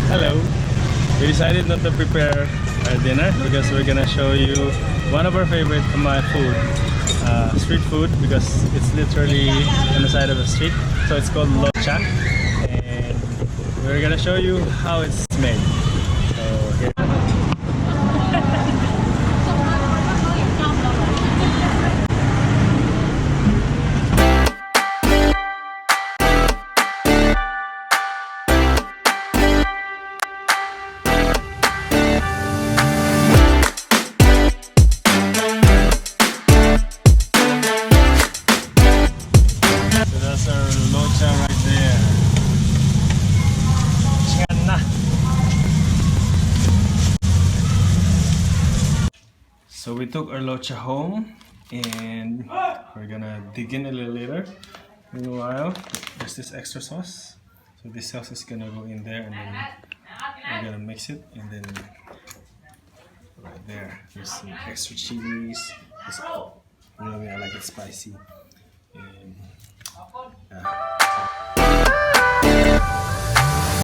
Hello. We decided not to prepare our dinner because we're gonna show you one of our favorite Khmer food, street food, because it's literally on the side of the street. So it's called locha, and we're gonna show you how it's made. So here. So we took our locha home and we're gonna dig in a little later. Meanwhile, there's this extra sauce. So this sauce is gonna go in there and then we're gonna mix it, and then right there, there's some extra chilies. You know me, I like it spicy. And